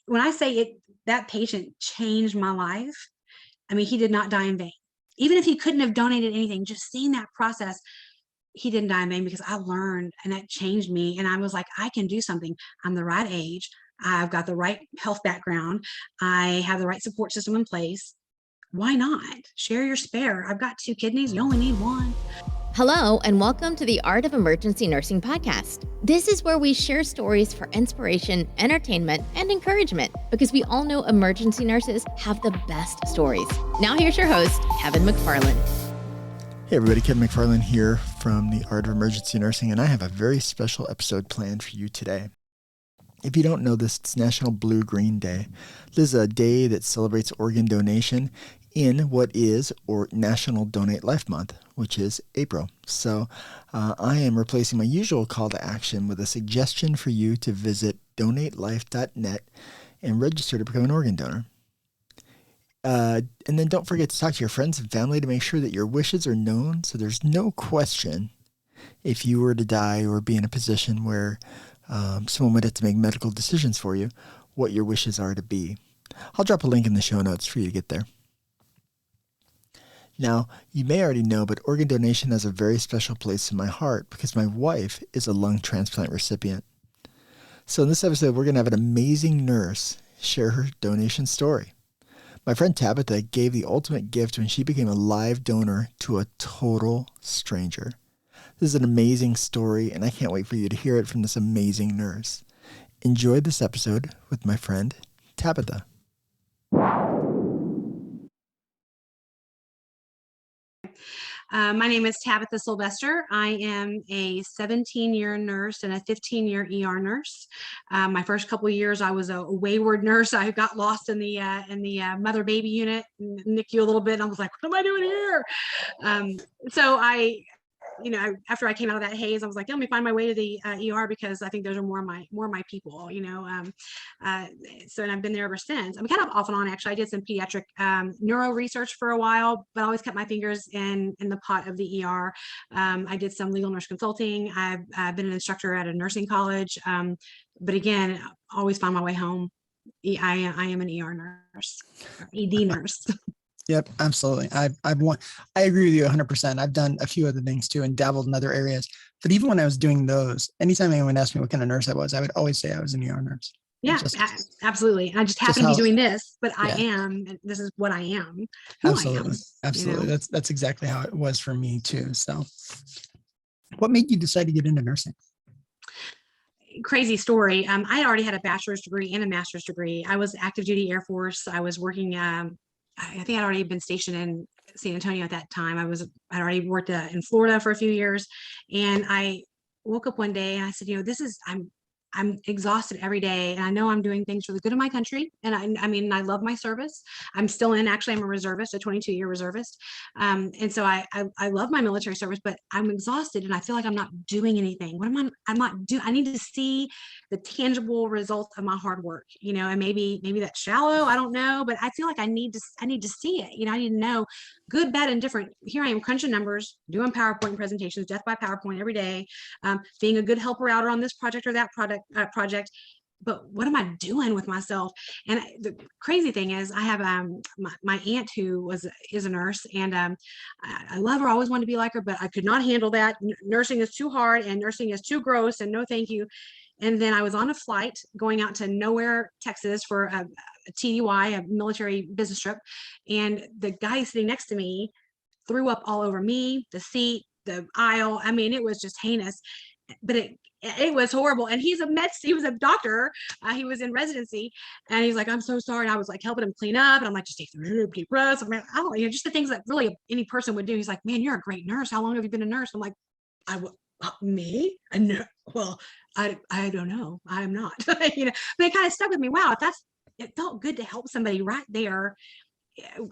when I say it, that patient changed my life. I mean, he did not die in vain. Even if he couldn't have donated anything, just seeing that process, he didn't die in vain because I learned and that changed me. And I was like, I can do something. I'm the right age. I've got the right health background. I have the right support system in place. Why not? Share your spare. I've got 2 kidneys. You only need 1. Hello, and welcome to the Art of Emergency Nursing podcast. This is where we share stories for inspiration, entertainment, and encouragement, because we all know emergency nurses have the best stories. Now here's your host, Kevin McFarland. Hey everybody, Kevin McFarland here from the Art of Emergency Nursing, and I have a very special episode planned for you today. If you don't know this, it's National Blue-Green Day. This is a day that celebrates organ donation in what is National Donate Life Month, which is April. So I am replacing my usual call to action with a suggestion for you to visit donatelife.net and register to become an organ donor. And then don't forget to talk to your friends and family to make sure that your wishes are known, so there's no question if you were to die or be in a position where someone would have to make medical decisions for you, what your wishes are to be. I'll drop a link in the show notes for you to get there. Now, you may already know, but organ donation has a very special place in my heart because my wife is a lung transplant recipient. So in this episode, we're going to have an amazing nurse share her donation story. My friend Tabitha gave the ultimate gift when she became a live donor to a total stranger. This is an amazing story, and I can't wait for you to hear it from this amazing nurse. Enjoy this episode with my friend Tabitha. My name is Tabitha Sylvester. I am a 17-year nurse and a 15-year ER nurse. My first couple of years, I was a wayward nurse. I got lost in the mother-baby unit, NICU a little bit, and I was like, what am I doing here? So after I came out of that haze, I was like, let me find my way to the ER because I think those are more of my people, and I've been there ever since. I'm kind of off and on, actually. I did some pediatric neuro research for a while, but I always kept my fingers in the pot of the ER. I did some legal nurse consulting. I've been an instructor at a nursing college, but again, always found my way home. I am an ER nurse, ED nurse. Yep, absolutely. I agree with you 100%. I've done a few other things too and dabbled in other areas. But even when I was doing those, anytime anyone asked me what kind of nurse I was, I would always say I was an ER nurse. Yeah, absolutely. I just happen to be doing this, but I am, and this is what I am. Absolutely. I am, absolutely. That's exactly how it was for me too. So what made you decide to get into nursing? Crazy story. I already had a bachelor's degree and a master's degree. I was active duty Air Force. I was working, I think I'd already been stationed in San Antonio at that time. I'd already worked in Florida for a few years, and I woke up one day and I said, I'm exhausted every day, and I know I'm doing things for the good of my country. And I love my service. I'm a reservist, a 22-year reservist. And so I love my military service, but I'm exhausted and I feel like I'm not doing anything. I need to see the tangible result of my hard work, and maybe that's shallow. I don't know, but I feel like I need to see it. I need to know good, bad, and different. Here I am crunching numbers, doing PowerPoint presentations, death by PowerPoint every day, being a good helper outer on this project or that project. But what am I doing with myself? And the crazy thing is, I have my aunt who is a nurse, and I love her. I always wanted to be like her, but I could not handle that. Nursing is too hard, and nursing is too gross, and no thank you. And then I was on a flight going out to nowhere, Texas for a TDY, a military business trip. And the guy sitting next to me threw up all over me, the seat, the aisle. I mean, it was just heinous, but it was horrible. And he was a doctor. He was in residency, and he's like, I'm so sorry. And I was like helping him clean up, and I'm like, just take some deep breaths. I mean, just the things that really any person would do. He's like, man, you're a great nurse. How long have you been a nurse? I'm like, me? No. Well, I don't know. I'm not. But it kind of stuck with me. Wow, it felt good to help somebody right there.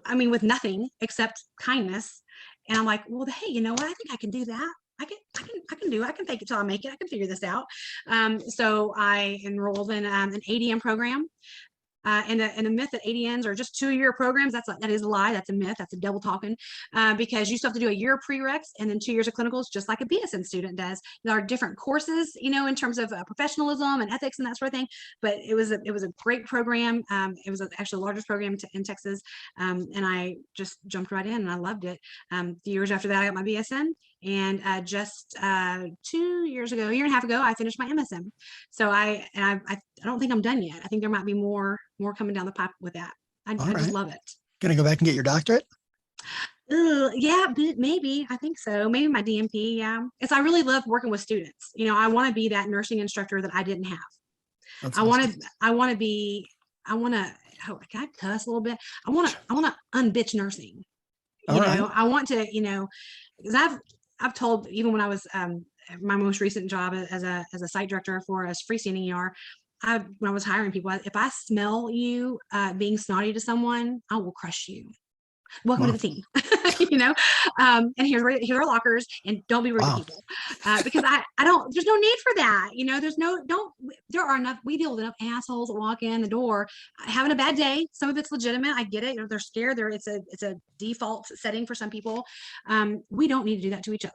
I mean, with nothing except kindness. And I'm like, well, hey, you know what? I think I can do that. I can fake it till I make it. I can figure this out. So I enrolled in an ADM program. And the myth that ADNs are just 2-year programs, that is a lie. That's a myth. That's a double talking, because you still have to do a year of prereqs and then 2 years of clinicals, just like a BSN student does. There are different courses, in terms of professionalism and ethics and that sort of thing. But it was a great program. It was actually the largest program in Texas, and I just jumped right in and I loved it. The years after that, I got my BSN, and just 2 years ago, a year and a half ago, I finished my MSM. So I don't think I'm done yet. I think there might be more coming down the pipe with that. I just love it. Gonna go back and get your doctorate? Yeah, maybe. I think so. Maybe my DMP. Yeah. I really love working with students. I want to be that nursing instructor that I didn't have. That's I awesome. want to, can I cuss a little bit? I want to unbitch nursing. All right. I want to, because I've told, even when I was, my most recent job as a site director for a freestanding ER, when I was hiring people, if I smell you being snotty to someone, I will crush you. Welcome to the team. And here's our lockers, and don't be rude to people, because I don't. There's no need for that. There are enough. We deal with enough assholes that walk in the door having a bad day. Some of it's legitimate. I get it. They're scared. It's a default setting for some people. We don't need to do that to each other.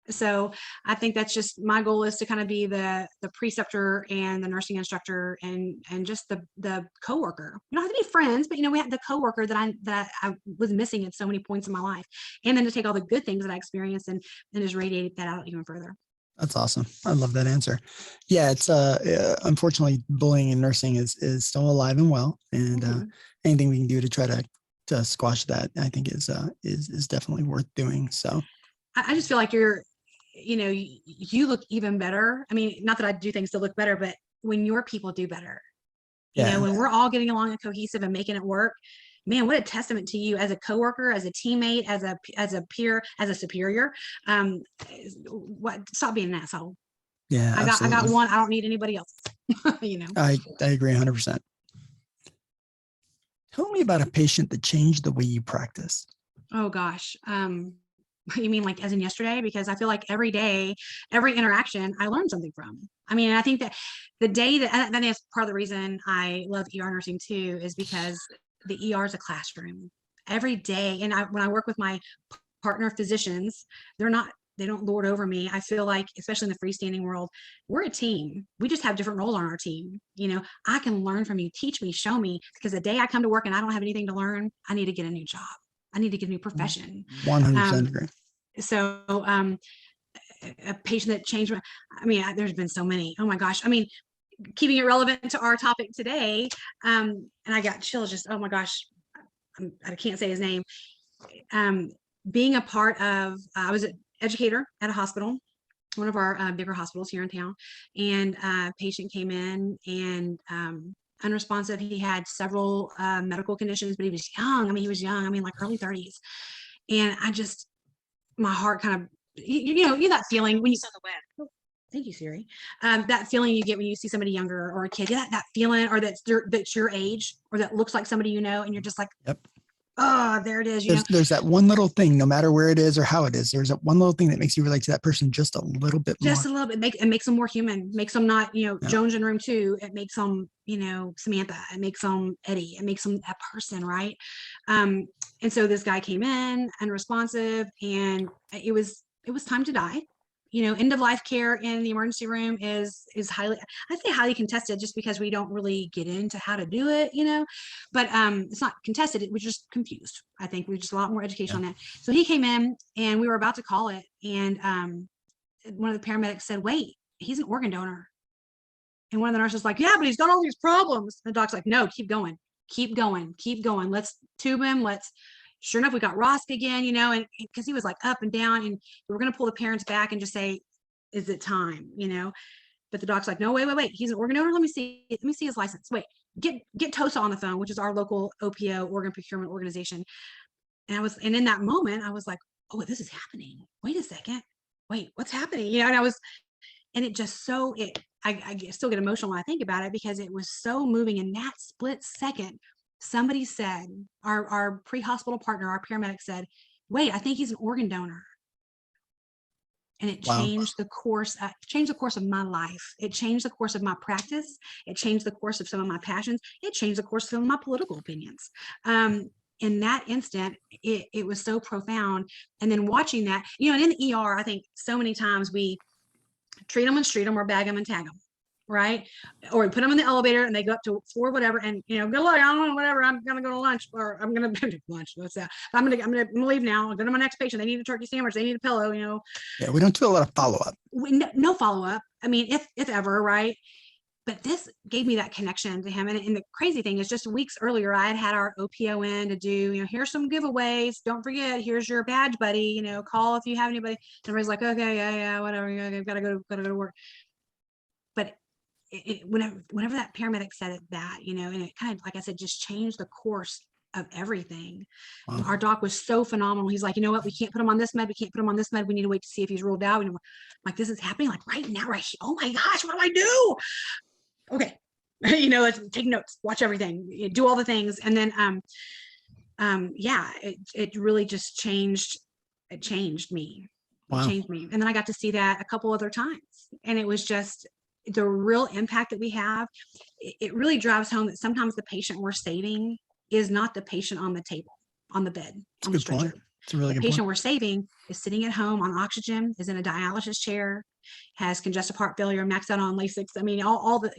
So I think that's just my goal, is to kind of be the preceptor and the nursing instructor and just the coworker. You don't have to be friends, but we had the coworker that I was missing at so many points in my life, and then to take all the good things that I experienced and just radiate that out even further. That's awesome. I love that answer. Yeah, it's unfortunately bullying in nursing is still alive and well, and anything we can do to try to squash that, I think is definitely worth doing. So I just feel like you look even better. I mean, not that I do things to look better, but when your people do better, when we're all getting along and cohesive and making it work, man, what a testament to you as a coworker, as a teammate, as a peer, as a superior. Stop being an asshole. Yeah, I got one. I don't need anybody else. I agree 100%. Tell me about a patient that changed the way you practice. Oh gosh. You mean like as in yesterday? Because I feel like every day, every interaction, I learn something from. I mean, I think that the day that is part of the reason I love ER nursing too, is because the ER is a classroom every day. And when I work with my partner physicians, they don't lord over me. I feel like, especially in the freestanding world, we're a team. We just have different roles on our team. I can learn from you, teach me, show me, because the day I come to work and I don't have anything to learn, I need to get a new job. I need to get a new profession. 100% agree. So a patient that changed there's been so many. Oh my gosh. I mean, keeping it relevant to our topic today, and I got chills, just, oh my gosh, I can't say his name. Being a part of, I was an educator at a hospital, one of our bigger hospitals here in town, and a patient came in and unresponsive. He had several medical conditions, but he was young. He was young. Like early 30s. And my heart kind of, that feeling when you saw the web. Oh, thank you, Siri. That feeling you get when you see somebody younger or a kid, that feeling, or that's your age, or that looks like somebody and you're just like, yep. Oh, there it is. There's that one little thing, no matter where it is or how it is, there's that one little thing that makes you relate to that person just a little bit more. Just a little bit. It makes them more human. Makes them not, Jones in room 2. It makes them, Samantha. It makes them Eddie. It makes them a person, right? And so this guy came in unresponsive, and it was time to die. End of life care in the emergency room is highly contested, just because we don't really get into how to do it, but it's not contested. We're just confused. I think we're just a lot more education on that. So he came in and we were about to call it. And one of the paramedics said, wait, he's an organ donor. And one of the nurses was like, yeah, but he's got all these problems. And the doc's like, no, keep going. Let's tube him. Sure enough, we got Rosk again, and because he was like up and down, and we were going to pull the parents back and just say, is it time, but the doc's like, no, wait, he's an organ donor. Let me see his license. Wait, get TOSA on the phone, which is our local OPO, organ procurement organization. And in that moment, I was like, oh, this is happening. Wait a second. Wait, what's happening? And it just I still get emotional when I think about it, because it was so moving. In that split second, somebody said, our pre-hospital partner, our paramedic said, wait, I think he's an organ donor. And it Wow. changed the course of my life. It changed the course of my practice. It changed the course of some of my passions. It changed the course of some of my political opinions. In that instant, it was so profound. And then watching that, and in the ER, I think so many times we treat them and street them or bag them and tag them, right? Or we put them in the elevator and they go up to floor whatever, and good luck, I don't know, whatever, I'm gonna go to lunch, or I'm gonna lunch, what's that? I'm gonna leave now, I'll go to my next patient, they need a turkey sandwich, they need a pillow, Yeah, we don't do a lot of follow-up. No follow-up. I mean, if ever, right? But this gave me that connection to him. And the crazy thing is, just weeks earlier, I had our OPON to do, here's some giveaways. Don't forget, here's your badge, buddy. Call if you have anybody. Everybody's like, okay, yeah, whatever. I've got to go to work. But whenever that paramedic said that, and it kind of, like I said, just changed the course of everything. Wow. Our doc was so phenomenal. He's like, you know what? We can't put him on this med. We can't put him on this med. We need to wait to see if he's ruled out. And I'm like, this is happening like right now, right here. Oh my gosh, what do I do? Okay. Let's take notes, watch everything, do all the things. And then, it really just changed. It changed me. Wow. It changed me. And then I got to see that a couple other times. And it was just the real impact that we have. It really drives home that sometimes the patient we're saving is not the patient on the table, on the bed, on the stretcher. It's a really The good patient point. we're saving is sitting at home on oxygen, is in a dialysis chair, has congestive heart failure, maxed out on Lasix. I mean, all the,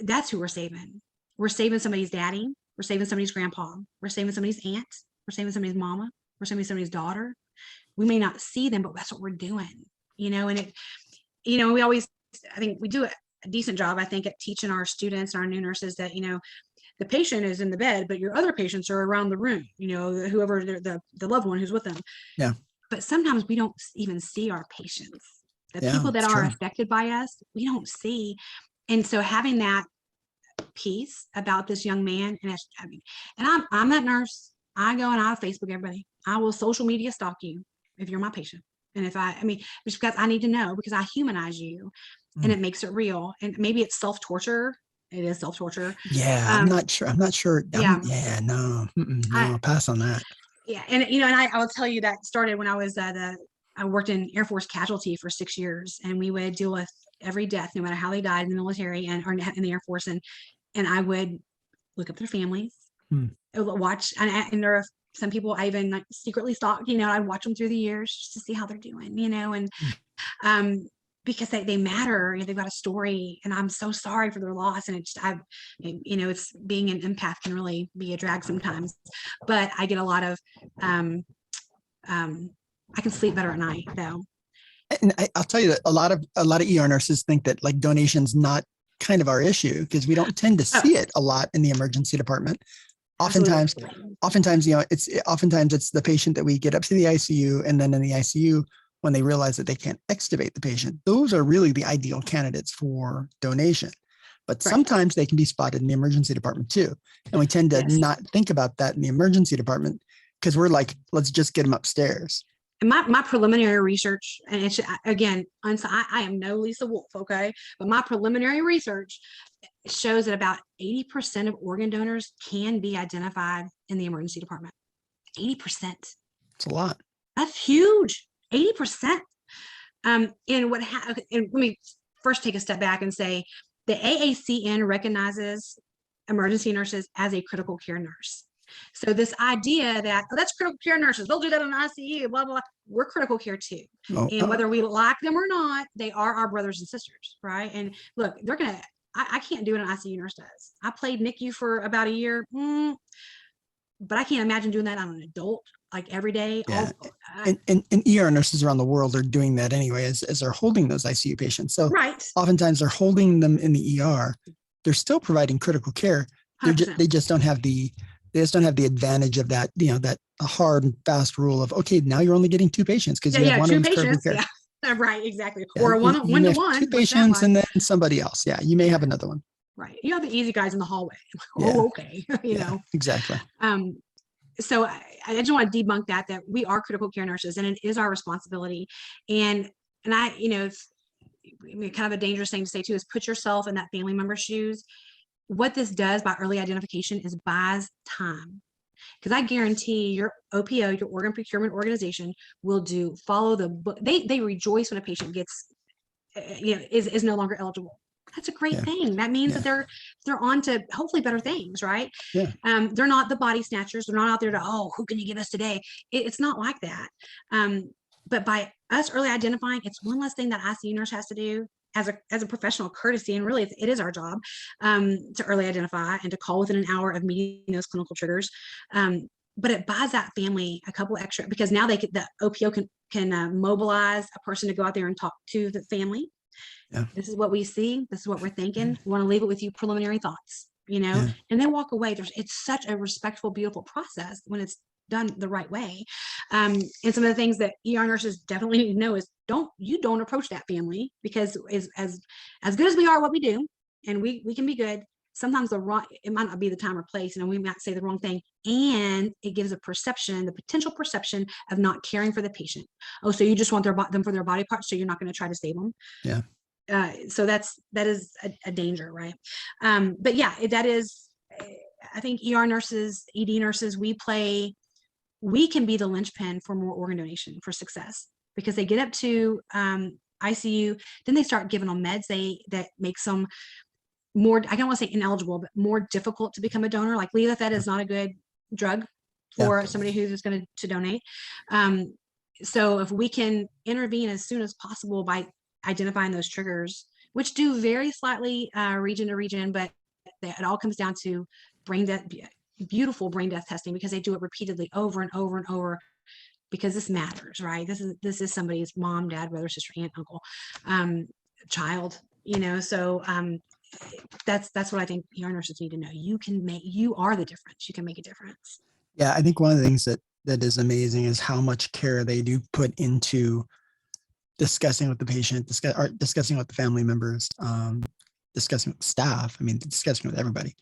that's who we're saving. We're saving somebody's daddy. We're saving somebody's grandpa. We're saving somebody's aunt. We're saving somebody's mama. We're saving somebody's daughter. We may not see them, but that's what we're doing, and it, we always, I think we do a decent job, I think, at teaching our students and our new nurses that, the patient is in the bed, but your other patients are around the room, whoever the loved one who's with them. Yeah. But sometimes we don't even see our patients, the Yeah, people that it's are true. affected by us, we don't see. And so having that piece about this young man, and I'm that nurse. I go and I Facebook everybody. I will social media stalk you if you're my patient. And if just because I need to know, because I humanize you and it makes it real. And maybe it's self-torture. It is self-torture. Yeah, I'm not sure. Yeah. No, no, pass on that. Yeah. And, I will tell you that started when I was I worked in Air Force casualty for 6 years, and we would deal with every death, no matter how they died in the military or in the Air Force. And I would look up their families, watch, and there are some people I even like secretly stalked, I'd watch them through the years just to see how they're doing, and, because they matter, they've got a story, and I'm so sorry for their loss. And it's being an empath can really be a drag sometimes, but I get a lot of, I can sleep better at night though. And I'll tell you that a lot of ER nurses think that like donations not kind of our issue, because we don't tend to see it a lot in the emergency department. Oftentimes, it's the patient that we get up to the ICU, and then in the ICU, when they realize that they can't extubate the patient, those are really the ideal candidates for donation. But sometimes they can be spotted in the emergency department too. And we tend to not think about that in the emergency department, because we're like, let's just get them upstairs. And my preliminary research, and it's, again, I am no Lisa Wolf, okay? But my preliminary research shows that about 80% of organ donors can be identified in the emergency department. 80%. It's a lot. That's huge. 80%. And let me first take a step back and say the AACN recognizes emergency nurses as a critical care nurse. So this idea that that's critical care nurses, they'll do that in the ICU, blah, blah, blah. We're critical care too. And whether we like them or not, they are our brothers and sisters, right? And look, I can't do what an ICU nurse does. I played NICU for about a year, but I can't imagine doing that on an adult, like every day. Yeah. And ER nurses around the world are doing that anyway, as they're holding those ICU patients. So oftentimes they're holding them in the ER. They're still providing critical care. They just don't have the advantage of that, that hard and fast rule of, okay, now you're only getting 2 patients because you have one of them critical care. Yeah. Right, exactly. Yeah, or a one-to-one. 2 patients and then somebody else. Yeah, you may have another one. Right. You have the easy guys in the hallway. Okay. you know. Exactly. So I just want to debunk that we are critical care nurses, and it is our responsibility. And it's kind of a dangerous thing to say too, is put yourself in that family member's shoes. What this does by early identification is buys time. Because I guarantee your OPO, your organ procurement organization, will follow the book. They rejoice when a patient gets, is no longer eligible. That's a great Yeah. thing. That means Yeah. that they're on to hopefully better things, right? Yeah. They're not the body snatchers. They're not out there to, oh, who can you give us today? It's not like that. But by us early identifying, it's one less thing that ICU nurse has to do as a professional courtesy. And really, it is our job to early identify and to call within an hour of meeting those clinical triggers. But it buys that family a couple extra, because now the OPO can mobilize a person to go out there and talk to the family. Yeah. This is what we see. This is what we're thinking. We want to leave it with you, preliminary thoughts, Yeah. and then walk away. It's such a respectful, beautiful process when it's done the right way. And some of the things that ER nurses definitely need to know is don't approach that family, because as good as we are at what we do, and we can be good, sometimes it might not be the time or place, and we might say the wrong thing, and it gives the potential perception of not caring for the patient. Oh, so you just want them for their body parts, so you're not going to try to save them. Yeah. So that is a danger, right? But yeah, that is, I think ER nurses, ED nurses, we can be the linchpin for more organ donation for success, because they get up to ICU, then they start giving them meds that makes them more, I don't want to say ineligible, but more difficult to become a donor. Like Levothed is not a good drug for somebody who's going to donate. So if we can intervene as soon as possible by identifying those triggers, which do vary slightly region to region, but it all comes down to beautiful brain death testing, because they do it repeatedly over and over and over, because this matters, right? This is somebody's mom, dad, brother, sister, aunt, uncle, child, so that's what I think ER nurses need to know. You are the difference. You can make a difference. Yeah. I think one of the things that is amazing is how much care they do put into discussing with the patient, discussing with the family members, discussing with staff. I mean, discussing with everybody.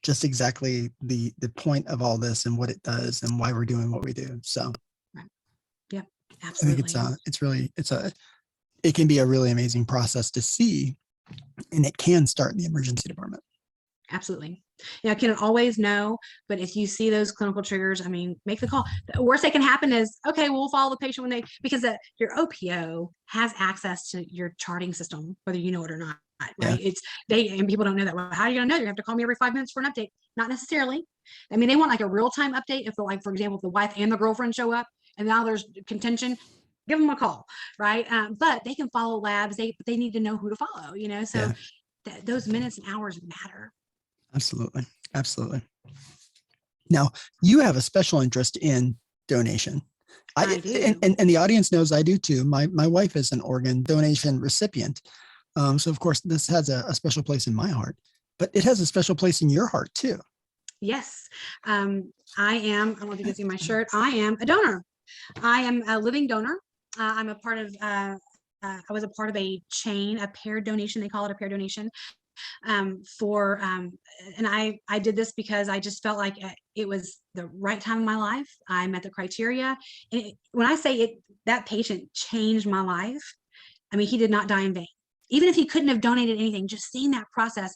Just exactly the point of all this and what it does and why we're doing what we do. So, right. Yeah, absolutely. I think it can be a really amazing process to see, and it can start in the emergency department. Absolutely. I can't always know, but if you see those clinical triggers, I mean, make the call. The worst that can happen is, okay, we'll follow the patient because your OPO has access to your charting system, whether you know it or not. Right? Yeah. And people don't know that. Well, how are you going to know? You have to call me every 5 minutes for an update. Not necessarily. I mean, they want like a real-time update. If for example, if the wife and the girlfriend show up and now there's contention, give them a call, right? But they can follow labs. They need to know who to follow, so those minutes and hours matter. Absolutely. Absolutely. Now, you have a special interest in donation. I do. And the audience knows I do too. My wife is an organ donation recipient. So of course this has a special place in my heart, but it has a special place in your heart too. Yes. I don't know if you can see my shirt. I am a donor. I am a living donor. I'm a part of, I was a part of a chain, a paired donation. They call it a paired donation. And I did this because I just felt like it was the right time in my life. I met the criteria. And when I say it, that patient changed my life. I mean, he did not die in vain. Even if he couldn't have donated anything, just seeing that process,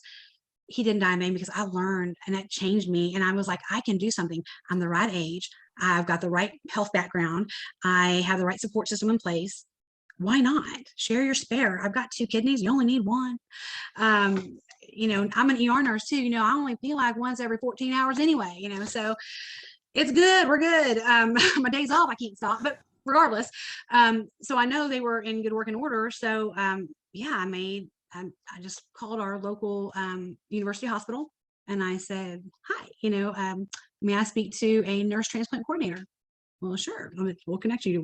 he didn't die in vain, because I learned, and that changed me. And I was like, I can do something. I'm the right age. I've got the right health background. I have the right support system in place. Why not share your spare? I've got 2 kidneys. You only need 1. I'm an ER nurse too. I only feel like once every 14 hours anyway, so it's good. We're good. My days off, I can't stop, but regardless. So I know they were in good working order. So, I just called our local university hospital, and I said, hi, may I speak to a nurse transplant coordinator? Well, sure. We'll connect you.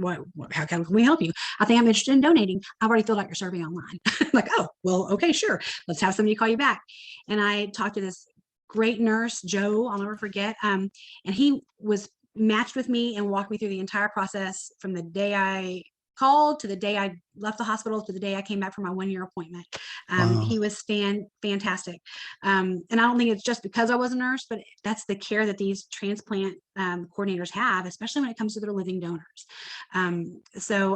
How can we help you? I think I'm interested in donating. I've already filled out your survey online. Like, oh, well, okay, sure. Let's have somebody call you back. And I talked to this great nurse, Joe, I'll never forget. And he was matched with me and walked me through the entire process from the day I called to the day I left the hospital to the day I came back for my 1-year appointment. Wow. He was fantastic. And I don't think it's just because I was a nurse, but that's the care that these transplant coordinators have, especially when it comes to their living donors. So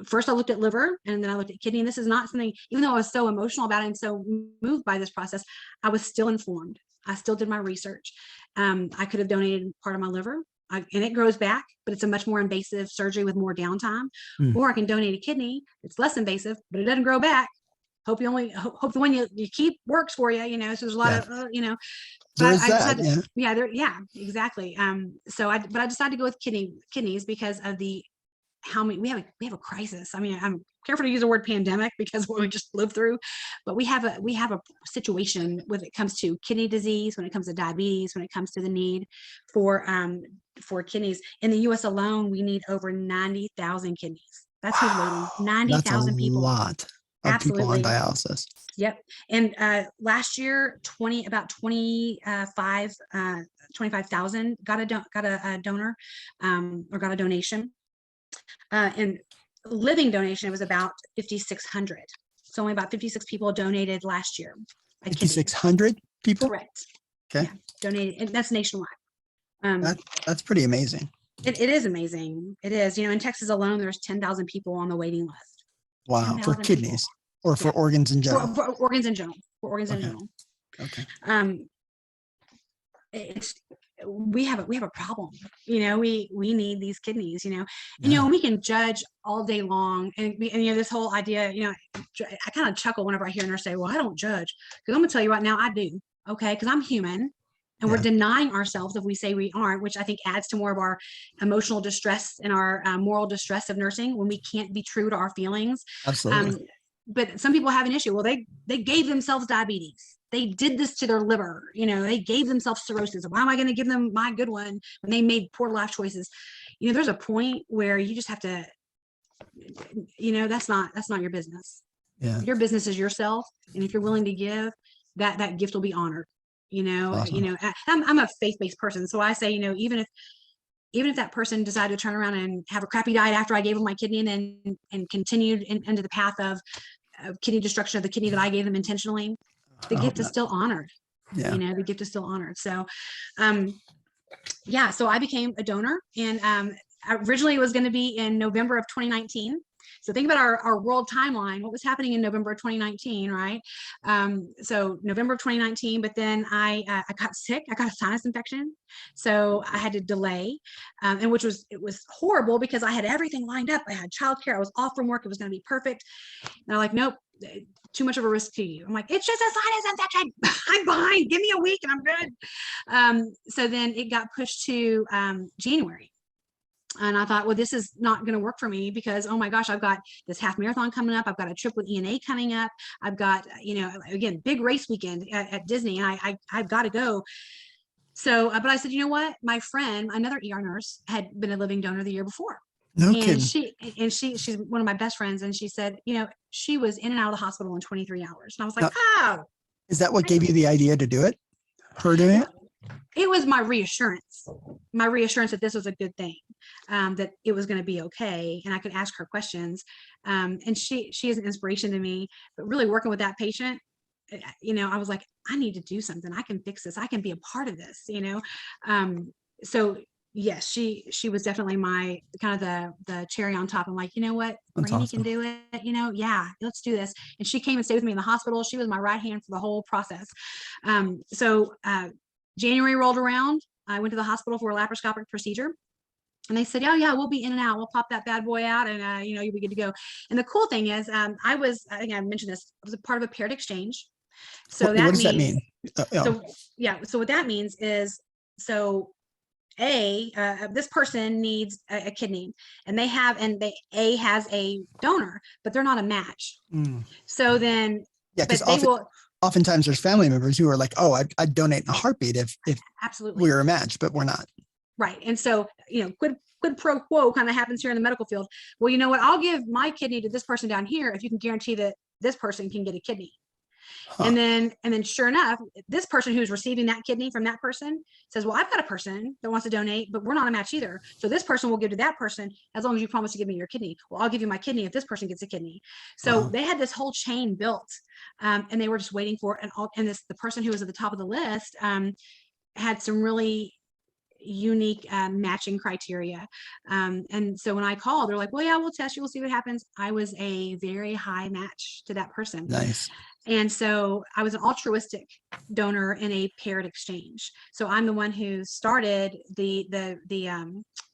first I looked at liver, and then I looked at kidney. And this is not something, even though I was so emotional about it and so moved by this process, I was still informed. I still did my research. I could have donated part of my liver, and it grows back, but it's a much more invasive surgery with more downtime. Or I can donate a kidney. It's less invasive, but it doesn't grow back. Hope the one you keep works for you, so there's a lot of, There but is I that, decided, exactly. So I decided to go with kidneys because of how many we have a crisis. I mean, I'm careful to use the word pandemic because what we just lived through, but we have a situation when it comes to kidney disease, when it comes to diabetes, when it comes to the need for kidneys. In the U.S. alone, we need over 90,000 kidneys. That's who's waiting. 90,000 people. That's a lot of people on dialysis. Yep. And last year, 25,000 got a donor or got a donation. And living donation, it was about 5,600. So only about 56 people donated last year. 5,600 people? Correct. Okay. Yeah, donated, and that's nationwide. That's pretty amazing. It is amazing. It is. In Texas alone, there's 10,000 people on the waiting list. Wow. For kidneys or for organs in general? For organs in general. For organs in general. Okay. We have a problem. We need these kidneys. And we can judge all day long, and this whole idea. I kind of chuckle whenever I hear a nurse say, "Well, I don't judge," because I'm gonna tell you right now, I do. Okay, because I'm human. And we're denying ourselves if we say we aren't, which I think adds to more of our emotional distress and our moral distress of nursing when we can't be true to our feelings. Absolutely. But some people have an issue. Well, they gave themselves diabetes. They did this to their liver. They gave themselves cirrhosis. Why am I going to give them my good one when they made poor life choices? There's a point where you just have to, that's not your business. Yeah. Your business is yourself. And if you're willing to give, that gift will be honored. Awesome. I'm a faith-based person. So I say, even if that person decided to turn around and have a crappy diet after I gave them my kidney and continued into the path of kidney destruction of the kidney that I gave them intentionally, the gift is still honored. Yeah. The gift is still honored. So, so I became a donor, and originally it was going to be in November of 2019. So think about our world timeline, what was happening in November of 2019, right? So November of 2019, but then I got sick. I got a sinus infection. So I had to delay, and it was horrible because I had everything lined up. I had childcare. I was off from work. It was going to be perfect. And they're like, nope, too much of a risk to you. I'm like, it's just a sinus infection. I'm behind. Give me a week and I'm good. So then it got pushed to January. And I thought, well, this is not going to work for me because, oh my gosh, I've got this half marathon coming up. I've got a trip with ENA coming up. I've got, again, big race weekend at Disney, and I've got to go. So, but I said, you know what? My friend, another ER nurse, had been a living donor the year before. No and kidding. She's one of my best friends. And she said, she was in and out of the hospital in 23 hours. And I was like, Is that what gave you the idea to do it? Her doing it? It was my reassurance that this was a good thing, that it was going to be okay. And I could ask her questions. And she is an inspiration to me, but really working with that patient, I was like, I need to do something. I can fix this. I can be a part of this, So yes, she was definitely my kind of the cherry on top. I'm like, you know what? Brandy can do it, yeah, let's do this. And she came and stayed with me in the hospital. She was my right hand for the whole process. January rolled around. I went to the hospital for a laparoscopic procedure, and they said, "Oh yeah, we'll be in and out. We'll pop that bad boy out, and you'll be good to go." And the cool thing is, I think I mentioned this. I was a part of a paired exchange. So what does that mean? So what that means is, this person needs a kidney, and A has a donor, but they're not a match. So then, because oftentimes there's family members who are like, "Oh, I'd donate in a heartbeat if absolutely we were a match," but we're not. Right. And so, quid pro quo kind of happens here in the medical field. Well, you know what? I'll give my kidney to this person down here if you can guarantee that this person can get a kidney. Huh. And then sure enough, this person who's receiving that kidney from that person says, well, I've got a person that wants to donate, but we're not a match either. So this person will give to that person as long as you promise to give me your kidney. Well, I'll give you my kidney if this person gets a kidney. So they had this whole chain built, and they were just waiting for it. And the person who was at the top of the list had some really unique matching criteria. And so when I called, they're like, well, yeah, we'll test you. We'll see what happens. I was a very high match to that person. Nice. And so I was an altruistic donor in a paired exchange. So I'm the one who started the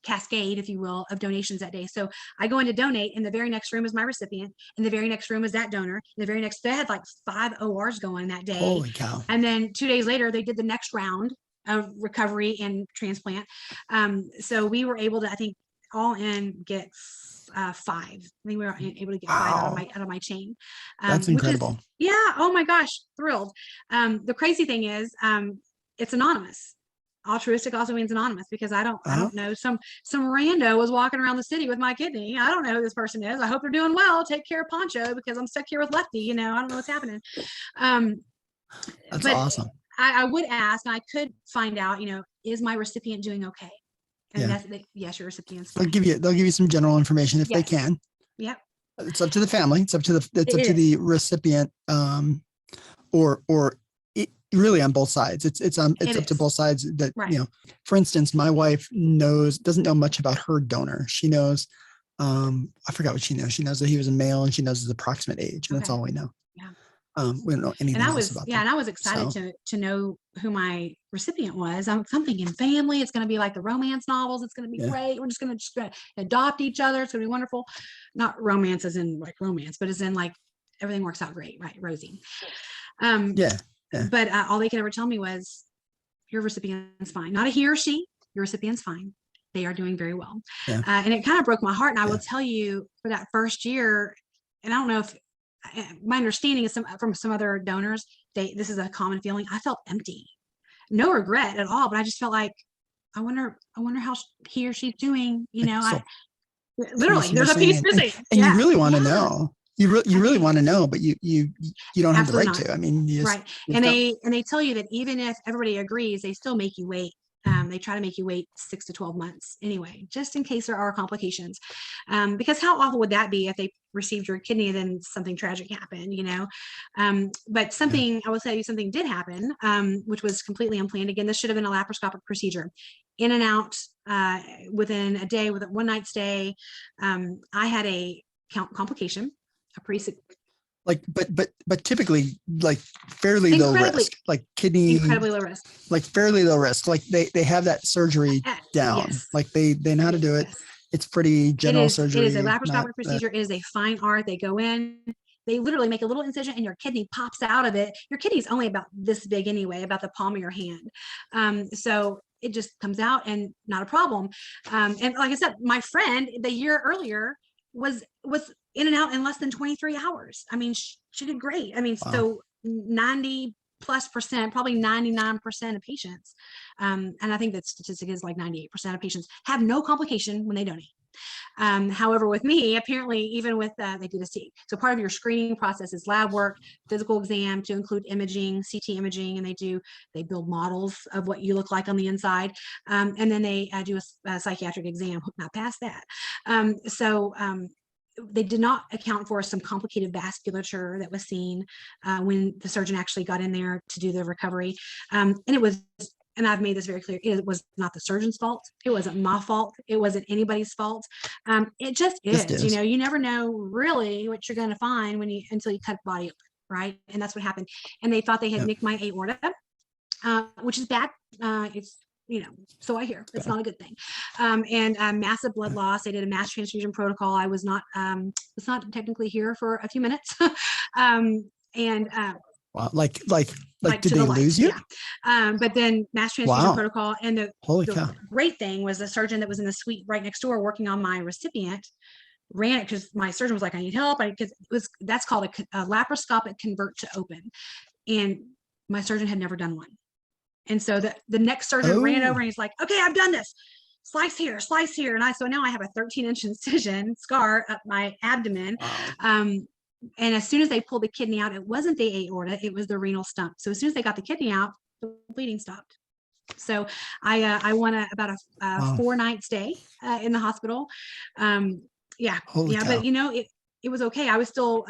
cascade, if you will, of donations that day. So I go in to donate, and the very next room is my recipient, and the very next room is that donor. And the very next, they had like 5 ORs going that day. Holy cow. And then 2 days later, they did the next round of recovery and transplant. So we were able to, I think, all in get 5. I think we were able to get 5 out of my chain. That's incredible. Yeah. Oh my gosh. Thrilled. The crazy thing is, it's anonymous. Altruistic also means anonymous, because I don't know, some rando was walking around the city with my kidney. I don't know who this person is. I hope they're doing well. Take care of Poncho, because I'm stuck here with Lefty. I don't know what's happening. That's awesome. I would ask, and I could find out, is my recipient doing okay? And yes, your recipient's fine. They'll give you some general information if they can. Yep. It's up to the family. It's up to the recipient, or really on both sides. It's up to both sides. That right. For instance, my wife doesn't know much about her donor. She knows, I forgot what she knows. She knows that he was a male, and she knows his approximate age, and that's all we know. Yeah. We don't know anything else about that. And I was excited to know who my recipient was. I'm thinking family. It's going to be like the romance novels. It's going to be great. We're just going to adopt each other. It's going to be wonderful. Not romance as in like romance, but as in like everything works out great, right? Rosy. But all they could ever tell me was, your recipient's fine. Not a he or she. Your recipient's fine. They are doing very well. Yeah. And it kind of broke my heart. And I will tell you, for that first year, and I don't know if my understanding is from some other donors, this is a common feeling. I felt empty, no regret at all, but I just felt like, I wonder how he or she's doing. Literally, there's a piece missing, and you really want to know. You really want to know, but you don't have the right to. I mean, right. And they tell you that even if everybody agrees, they still make you wait. They try to make you wait 6 to 12 months anyway, just in case there are complications. Because how awful would that be if they received your kidney and then something tragic happened, But I will tell you, something did happen, which was completely unplanned. Again, this should have been a laparoscopic procedure. In and out within a day, with a one night stay. I had a complication, a pretty but typically like fairly low risk, like kidney, incredibly low risk, like fairly low risk. Like they have that surgery down. Yes. Like they know how to do it. Yes. It's pretty general surgery. It is a laparoscopic procedure. It is a fine art. They go in, they literally make a little incision, and your kidney pops out of it. Your kidney is only about this big anyway, about the palm of your hand. So it just comes out, and not a problem. And like I said, my friend the year earlier was in and out in less than 23 hours. I mean, she did great. I mean, wow. So 90+%, probably 99% of patients, and I think that statistic is like 98% of patients have no complication when they donate. However, with me, apparently, even with they do this, so part of your screening process is lab work, physical exam to include imaging, CT imaging, and they build models of what you look like on the inside, and then they do a psychiatric exam. Not past that. They did not account for some complicated vasculature that was seen when the surgeon actually got in there to do the recovery. And I've made this very clear, it was not the surgeon's fault. It wasn't my fault. It wasn't anybody's fault. It just is. You never know really what you're going to find until you cut the body open, right? And that's what happened. And they thought they had nicked my aorta, which is bad. It's so I hear it's not a good thing. And massive blood loss. They did a mass transfusion protocol. I was not technically here for a few minutes. Wow, like did they lose you? Yeah. But then mass transfusion protocol, and the great thing was the surgeon that was in the suite right next door working on my recipient ran it, because my surgeon was like, I need help, because that's called a laparoscopic convert to open, and my surgeon had never done one. And so the next surgeon ran over, and he's like, okay, I've done this. Slice here. And so now I have a 13-inch incision scar up my abdomen. Wow. And as soon as they pulled the kidney out, it wasn't the aorta, it was the renal stump. So as soon as they got the kidney out, the bleeding stopped. So I won about a 4-night stay in the hospital. Holy cow. But it was okay. I was still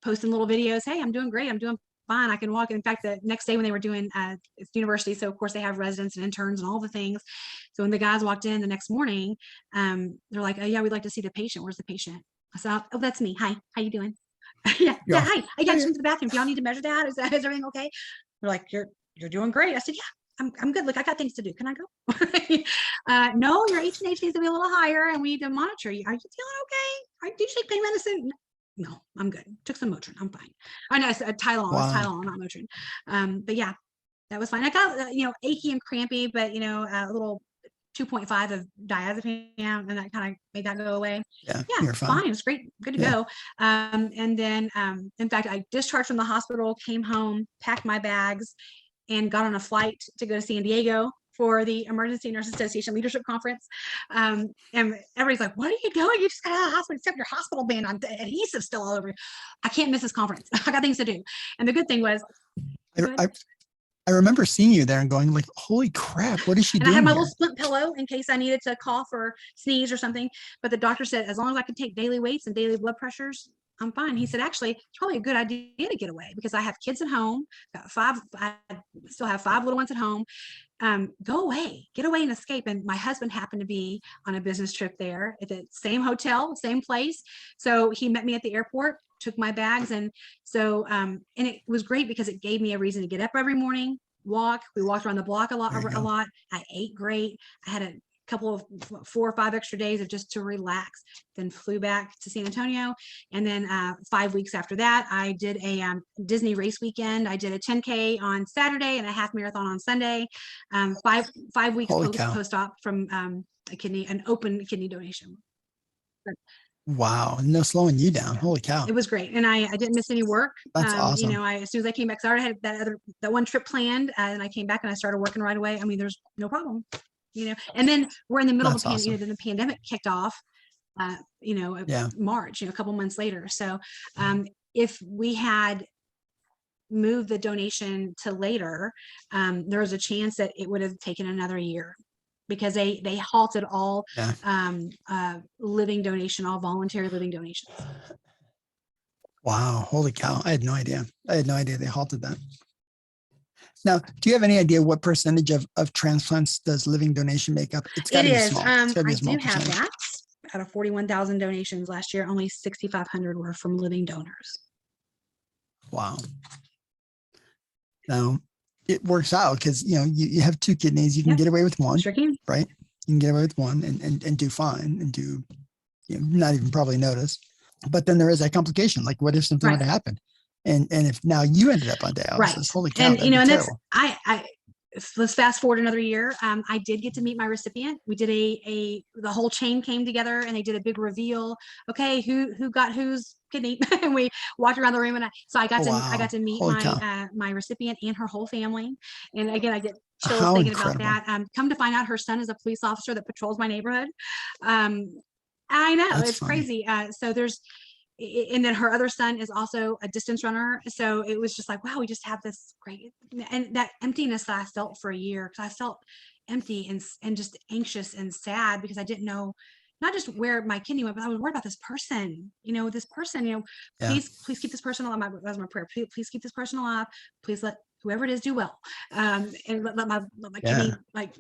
posting little videos. Hey, I'm doing great. I'm doing fine. I can walk. In fact, the next day when they were doing, it's university. So of course they have residents and interns and all the things. So when the guys walked in the next morning, they're like, oh yeah, we'd like to see the patient. Where's the patient? I said, oh, that's me. Hi, how you doing? yeah, hi. I got to the bathroom. Do y'all need to measure that? Is everything okay? They're like, you're doing great. I said, yeah, I'm good. Look, I got things to do. Can I go? No, your H&H needs to be a little higher and we need to monitor you. Are you feeling okay? Do you take pain medicine? No, I'm good. Took some Motrin. I'm fine. I know, Tylenol. Wow. It's Tylenol, not Motrin. But yeah, that was fine. I got, achy and crampy, but, a little 2.5 of diazepam, and that kind of made that go away. Yeah, You're fine. It was great. Good to go. And then, in fact, I discharged from the hospital, came home, packed my bags, and got on a flight to go to San Diego for the Emergency Nurse Association Leadership Conference. And everybody's like, what are you doing? You just got out of the hospital, except your hospital band on adhesive still all over you. I can't miss this conference. I got things to do. And the good thing was, I remember seeing you there and going like, holy crap, what is she doing? I had my here? little splint pillow in case I needed to cough or sneeze or something. But the doctor said, as long as I could take daily weights and daily blood pressures, I'm fine. He said, actually, it's probably a good idea to get away because I have kids at home, I still have 5 little ones at home. Go away, get away and escape. And my husband happened to be on a business trip there at the same hotel, same place. So he met me at the airport, took my bags. And so, and it was great because it gave me a reason to get up every morning, walk. We walked around the block a lot. I ate great. I had a couple of 4 or 5 extra days of just to relax, then flew back to San Antonio. And then 5 weeks after that, I did a Disney race weekend. I did a 10K on Saturday and a half marathon on Sunday. 5 weeks post-op from an open kidney donation. Wow, no slowing you down. Holy cow. It was great. And I didn't miss any work. That's awesome. As soon as I came back, so I already had that one trip planned, and I came back and I started working right away. I mean, there's no problem, and then we're in the middle of the then the pandemic kicked off, March, a couple months later. So if we had moved the donation to later, there was a chance that it would have taken another year, because they halted all living donation, all voluntary living donations. Wow. Holy cow. I had no idea. They halted that. Now, do you have any idea what percentage of transplants does living donation make up? It's got to be small. I do have that. Out of 41,000 donations last year, only 6,500 were from living donors. Wow. Now, it works out because, you have 2 kidneys. You can get away with one. Sure can. Right? You can get away with one and do fine and do, not even probably notice. But then there is that complication. Like, what if something were to happen? And if now you ended up on dialysis, holy cow, and and that's let's fast forward another year. I did get to meet my recipient. We did the whole chain came together and they did a big reveal. Okay, who got whose kidney? And we walked around the room, and I got to meet my recipient and her whole family. And again, I get chills thinking about that. Come to find out, her son is a police officer that patrols my neighborhood. I know, it's crazy. So there's. And then her other son is also a distance runner. So it was just like, wow, we just have this great, and that emptiness that I felt for a year, because I felt empty and just anxious and sad because I didn't know not just where my kidney went, but I was worried about this person, please keep this person alive. That was my prayer. Please keep this person alive. Please let whoever it is do well. And let my kidney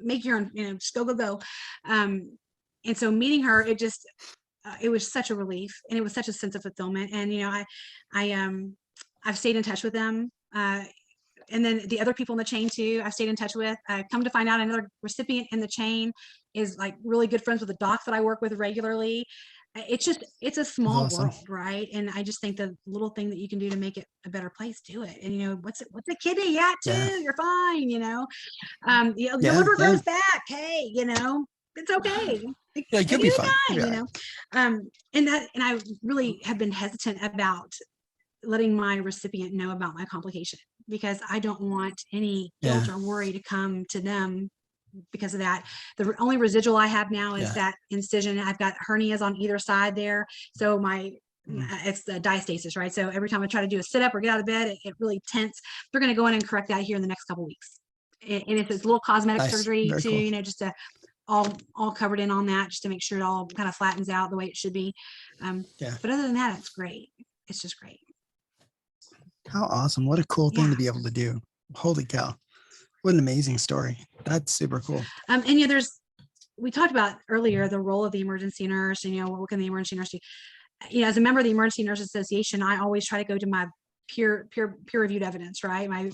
make urine, just go. And so meeting her, it was such a relief, and it was such a sense of fulfillment. And I've stayed in touch with them, and then the other people in the chain too, I've stayed in touch with. Come to find out, another recipient in the chain is like really good friends with a doc that I work with regularly. It's a small world, right? And I just think the little thing that you can do to make it a better place, do it. And what's a kidney? Yeah, too. You're fine. Your liver grows back. Hey, it's okay. You'll be fine. And I really have been hesitant about letting my recipient know about my complication, because I don't want any guilt or worry to come to them because of that. The only residual I have now is that incision. I've got hernias on either side there. So it's the diastasis, right? So every time I try to do a sit up or get out of bed, it really tense. They're going to go in and correct that here in the next couple of weeks. And it's a little cosmetic surgery too, cool. Just to all covered in on that, just to make sure it all kind of flattens out the way it should be. But other than that, it's great. It's just great. How awesome. What a cool thing Yeah. to be able to do. Holy cow. What an amazing story. That's super cool. And we talked about earlier the role of the emergency nurse, and what can the emergency nurse do? As a member of the Emergency Nurse Association, I always try to go to my peer reviewed evidence, right? I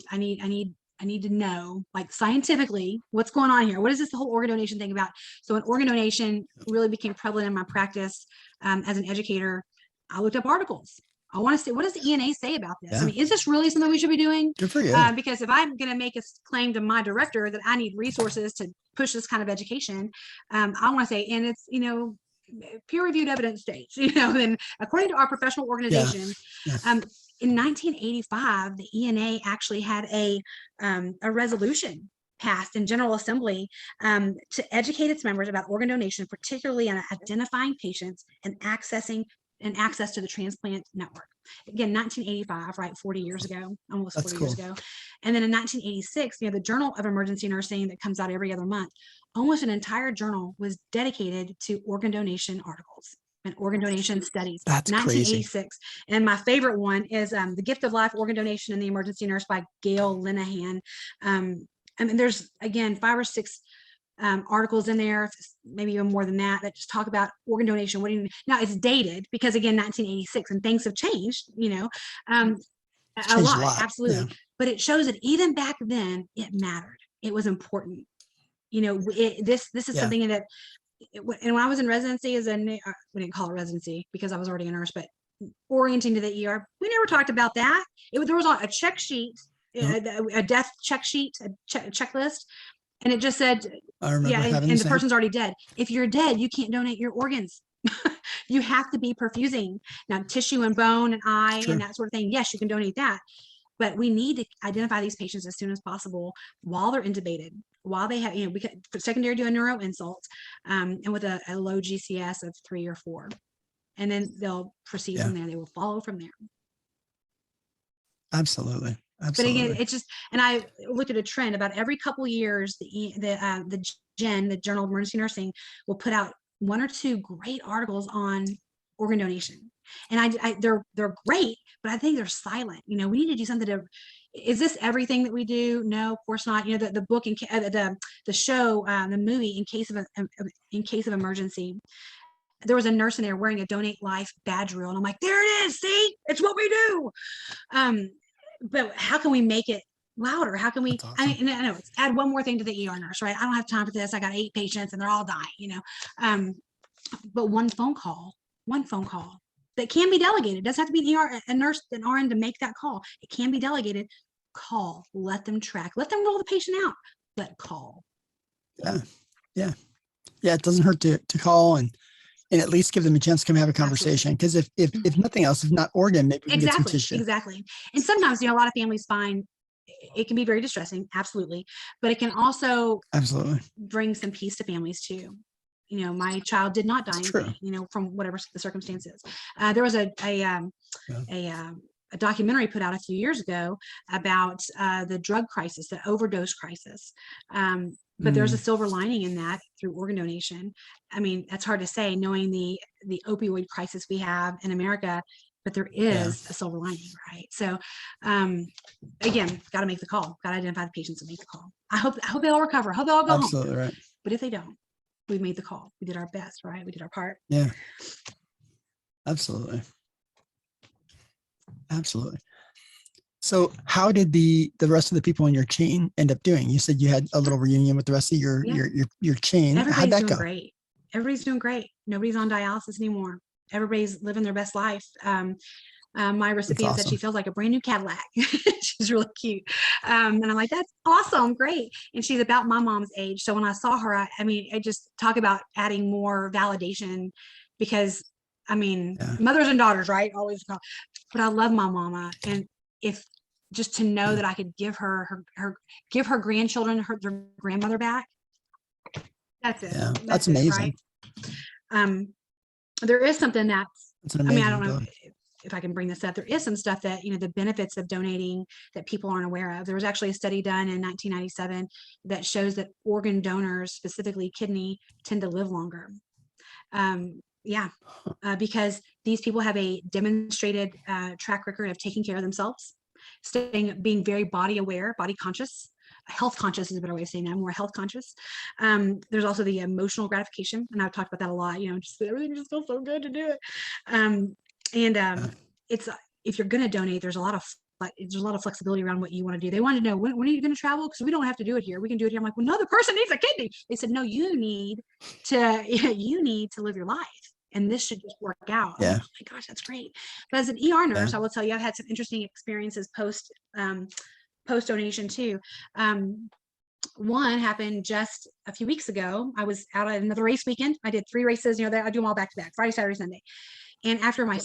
need to know, like, scientifically, what's going on here. What is this whole organ donation thing about? So when organ donation really became prevalent in my practice as an educator, I looked up articles. I want to see, what does the ENA say about this? Yeah. I mean, is this really something we should be doing? Good for you. Because if I'm going to make a claim to my director that I need resources to push this kind of education, I want to say, and it's, peer-reviewed evidence states, then according to our professional organization, in 1985, the ENA actually had a resolution passed in General Assembly to educate its members about organ donation, particularly on identifying patients and access to the transplant network. Again, 1985, right? 40 years ago, almost That's 40 years ago. And then in 1986, the Journal of Emergency Nursing that comes out every other month, almost an entire journal was dedicated to organ donation articles and organ donation studies. That's 1986. crazy. And my favorite one is The Gift of Life, Organ Donation and the Emergency Nurse by Gail Linehan. And there's, again, 5 or 6 articles in there, maybe even more than that just talk about organ donation. Now it's dated because, again, 1986, and things have changed, a lot. Absolutely. Yeah. But it shows that even back then it mattered. It was important. This is something that, and when I was in residency we didn't call it residency because I was already a nurse, but orienting to the ER, we never talked about that. There was a check sheet, a death check sheet, a checklist. And it just said, and the person's already dead. If you're dead, you can't donate your organs. You have to be perfusing. Now, tissue and bone and eye and that sort of thing, yes, you can donate that. But we need to identify these patients as soon as possible while they're intubated, while they have, secondary to a neuro insult, and with a low GCS of 3 or 4. And then they'll proceed from there. They will follow from there. Absolutely. But again, it's just, and I looked at a trend about every couple of years, the Journal of Emergency Nursing will put out 1 or 2 great articles on organ donation. And they're great, but I think they're silent. We need to do something is this everything that we do? No, of course not. The book, the show, the movie, in case of emergency, there was a nurse in there wearing a Donate Life badge reel. And I'm like, there it is. See, it's what we do. But how can we make it louder? How can we, awesome. I know it's add one more thing to the ER nurse, right? I don't have time for this. I got 8 patients and they're all dying, but one phone call that can be delegated. It doesn't have to be a nurse, an RN to make that call. It can be delegated. Call, let them track, let them roll the patient out, but call. Yeah. It doesn't hurt to call and at least give them a chance to come have a conversation. Because if nothing else, if not organ, maybe we can get some tissue. Exactly. And sometimes, a lot of families find it can be very distressing, absolutely. But it can also bring some peace to families too. My child did not die, from whatever the circumstances. There was a documentary put out a few years ago about the drug crisis, the overdose crisis. But there's a silver lining in that through organ donation. I mean, that's hard to say knowing the opioid crisis we have in America, but there is a silver lining, right? So again, got to make the call, got to identify the patients and make the call. I hope they all recover. I hope they all go home. Absolutely right. But if they don't, we made the call. We did our best, right? We did our part. Yeah, absolutely. So how did the rest of the people in your chain end up doing? You said you had a little reunion with the rest of your chain. How'd that go? Great. Everybody's doing great. Nobody's on dialysis anymore. Everybody's living their best life. My recipient said she feels like a brand new Cadillac. She's really cute. And I'm like, that's awesome. Great. And she's about my mom's age. So when I saw her, I just talk about adding more validation because mothers and daughters, right? Always call. But I love my mama. And if just to know that I could give her grandchildren, their grandmother back. That's it. Yeah, that's amazing. Right? There is something that's I don't know if I can bring this up. There is some stuff that, the benefits of donating that people aren't aware of. There was actually a study done in 1997 that shows that organ donors, specifically kidney, tend to live longer. Because these people have a demonstrated track record of taking care of themselves. being very body aware, body conscious. Health conscious is a better way of saying that. I'm more health conscious. There's also the emotional gratification, and I've talked about that a lot. Just everything just feels so good to do it. It's if you're going to donate, there's a lot of flexibility around what you want to do. They want to know, when are you going to travel? Because we don't have to do it here. We can do it here. I'm like, well, no, the person needs a kidney. They said, no, you need to live your life. And this should just work out. Yeah. Oh my gosh, that's great. But as an ER nurse, I will tell you, I've had some interesting experiences post donation too. One happened just a few weeks ago. I was out at another race weekend. I did 3 races. I do them all back to back, Friday, Saturday, Sunday. And after my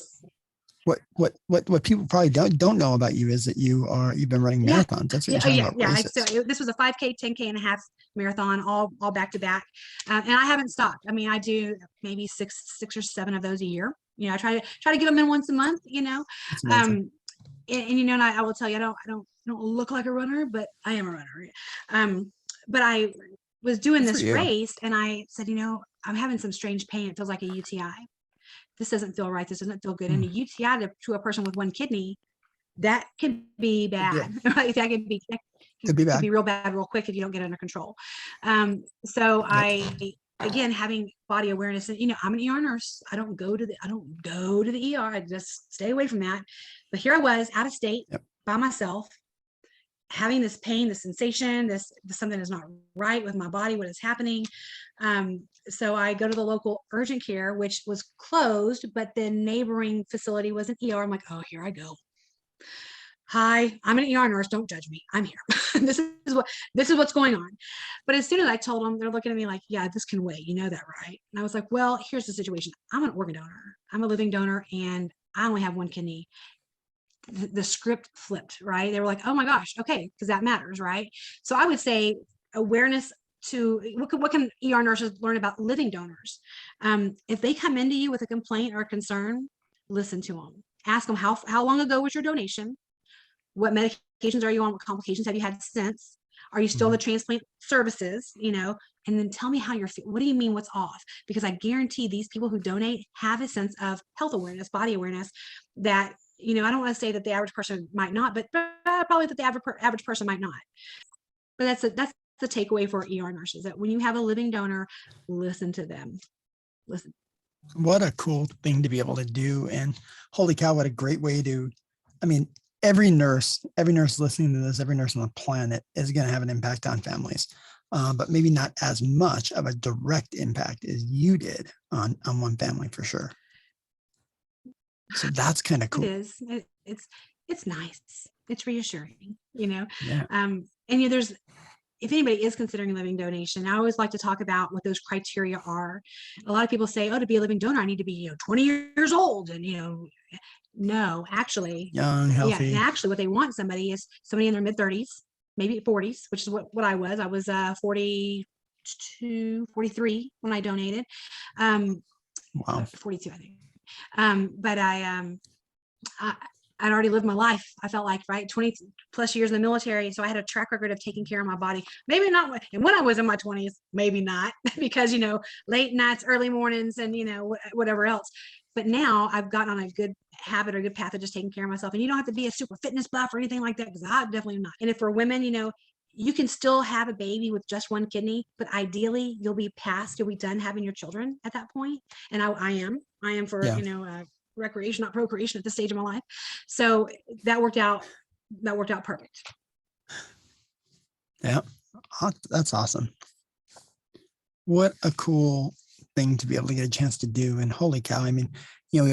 what people probably don't know about you is that you've been running marathons. That's what you're talking about. Races. So this was a 5K, 10K and a half marathon, all back to back. And I haven't stopped. I mean, I do maybe six or 7 of those a year. I try to get them in once a month, and I will tell you, I don't look like a runner, but I am a runner. But I was doing this race and I said, I'm having some strange pain. It feels like a UTI. This doesn't feel right. This doesn't feel good. And a UTI to a person with 1 kidney, that can be bad, right? That can be real bad, real quick if you don't get it under control. Again, having body awareness, and I'm an ER nurse. I don't go to the ER. I just stay away from that. But here I was out of state by myself, having this pain, this sensation, this something is not right with my body. What is happening? So I go to the local urgent care, which was closed, but the neighboring facility was an ER. I'm like, oh, here I go. Hi, I'm an ER nurse. Don't judge me. I'm here. This is what's going on. But as soon as I told them, they're looking at me like, yeah, this can wait. You know that, right? And I was like, well, here's the situation. I'm an organ donor. I'm a living donor, and I only have 1 kidney. The script flipped, right? They were like, oh my gosh, okay, because that matters, right? So I would say awareness to what can ER nurses learn about living donors? If they come into you with a complaint or a concern, listen to them. Ask them how long ago was your donation? What medications are you on? What complications have you had since? Are you still the transplant services? And then tell me how you're feeling. What do you mean what's off? Because I guarantee these people who donate have a sense of health awareness, body awareness that, I don't want to say that the average person might not, but probably that the average person might not. But that's the takeaway for ER nurses, that when you have a living donor, listen to them. Listen. What a cool thing to be able to do. And holy cow, what a great way to, every nurse listening to this, every nurse on the planet is going to have an impact on families, but maybe not as much of a direct impact as you did on one family for sure. So that's kind of cool. It is. It's nice. It's reassuring, Yeah. And there's, if anybody is considering living donation, I always like to talk about what those criteria are. A lot of people say, oh, to be a living donor, I need to be 20 years old. And, no, actually, young, healthy. Yeah, and actually what they want somebody is somebody in their mid 30s, maybe 40s, which is what I was. I was 42, 43 when I donated. Wow. 42, I think. But I'd already lived my life. I felt like, right, 20 plus years in the military. So I had a track record of taking care of my body. Maybe not. And when I was in my 20s, maybe not, because, late nights, early mornings, and, whatever else. But now I've gotten on a good habit or good path of just taking care of myself. And you don't have to be a super fitness buff or anything like that, because I definitely am not. And if for women, you can still have a baby with just 1 kidney, but ideally you'll be done having your children at that point. And I am for, recreation, not procreation at this stage of my life. So that worked out perfect. Yeah. That's awesome. What a cool thing to be able to get a chance to do. And holy cow, we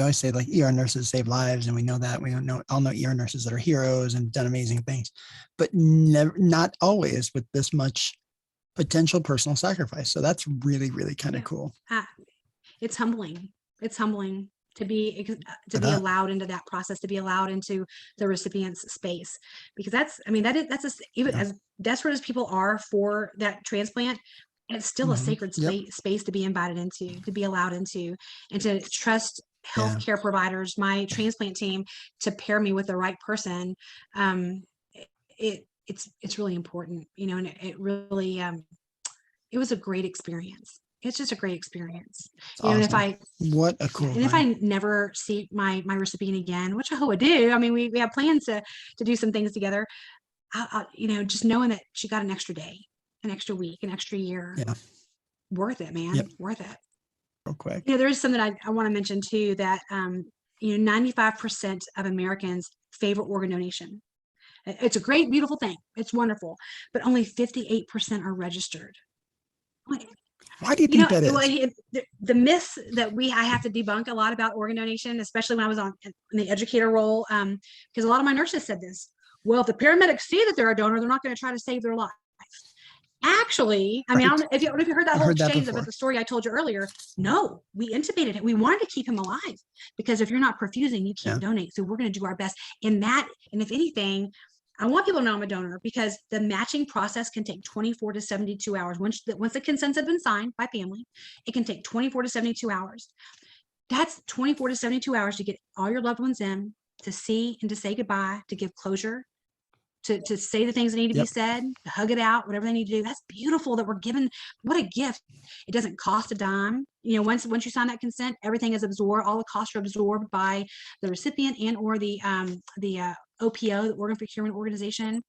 always say like ER nurses save lives, and we know that. We all know ER nurses that are heroes and done amazing things, but not always with this much potential personal sacrifice. So that's really, really kind of cool. It's humbling. It's humbling to be allowed into that process, to be allowed into the recipient's space, because that's as desperate as people are for that transplant, it's still a sacred space to be invited into, to be allowed into, and to trust healthcare providers, my transplant team, to pair me with the right person. It's really important, and it really, it was a great experience. it's just a great experience. It's You know, and if awesome. What a cool and if thing. I never see my recipient again, which I hope I do, I mean, we have plans to do some things together. You know, just knowing that she got an extra day, an extra week, an extra year, Yeah. worth it, man, Yep. worth it. Real quick. You know, there is something I want to mention too, that, you know, 95% of Americans favor organ donation. It's a great, beautiful thing. It's wonderful, but only 58% are registered. Why do you You think know, that well, is? the myths that I have to debunk a lot about organ donation, especially when I was in the educator role, because a lot of my nurses said this. Well, if the paramedics see that they're a donor, they're not going to try to save their life. Actually, I mean, I Right. don't know if you heard that I whole heard that exchange before. about the story I told you earlier. No, we intubated him. We wanted to keep him alive because if you're not perfusing, you can't Yeah. donate. So we're going to do our best in that. And if anything, I want people to know I'm a donor because the matching process can take 24 to 72 hours. Once the consents have been signed by family, it can take 24 to 72 hours. That's 24 to 72 hours to get all your loved ones in, to see and to say goodbye, to give closure, to say the things that need to be Yep. said, to hug it out, whatever they need to do. That's beautiful that we're given. What a gift. It doesn't cost a dime. You know, once you sign that consent, everything is absorbed. All the costs are absorbed by the recipient and or the OPO, the Organ Procurement Organization.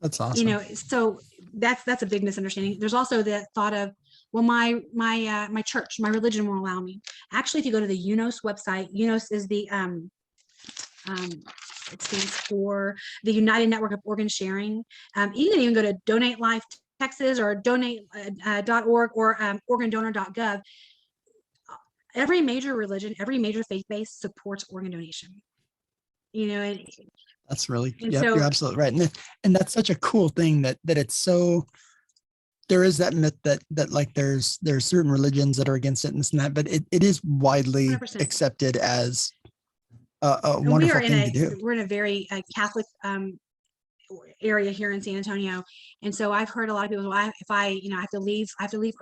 That's You awesome. know, so that's a big misunderstanding. There's also the thought of, well, my church, my religion won't allow me. Actually, if you go to the UNOS website, UNOS is the it stands for the United Network of Organ Sharing. You can even go to Donate Life Texas or donate.org or organdonor.gov. Every major religion, every major faith base supports organ donation. You know, That's really, and yep, so you're absolutely right. And that's such a cool thing that it's so, there is that myth that like there's certain religions that are against it and this and that, but it is widely 100%. accepted as a And wonderful thing to do. we're in a very Catholic area here in San Antonio, and so I've heard a lot of people, well, if I have to leave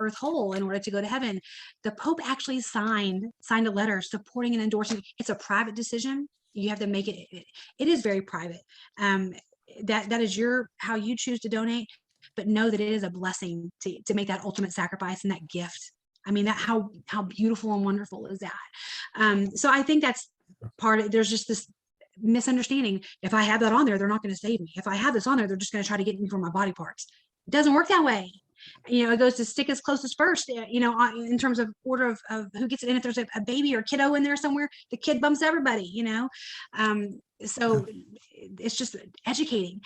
Earth whole in order to go to heaven. The Pope actually signed a letter supporting and endorsing. It's a private decision. You have to make it. It is very private. That is how you choose to donate, but know that it is a blessing to make that ultimate sacrifice and that gift. I mean, that how beautiful and wonderful is that? So I think that's part of. There's just this misunderstanding. If I have that on there, they're not going to save me. If I have this on there, they're just going to try to get me for my body parts. It doesn't work that way. You know, it goes to stick as closest first, you know, in terms of order of who gets it in. If there's a baby or kiddo in there somewhere, the kid bumps everybody, you know. So it's just educating.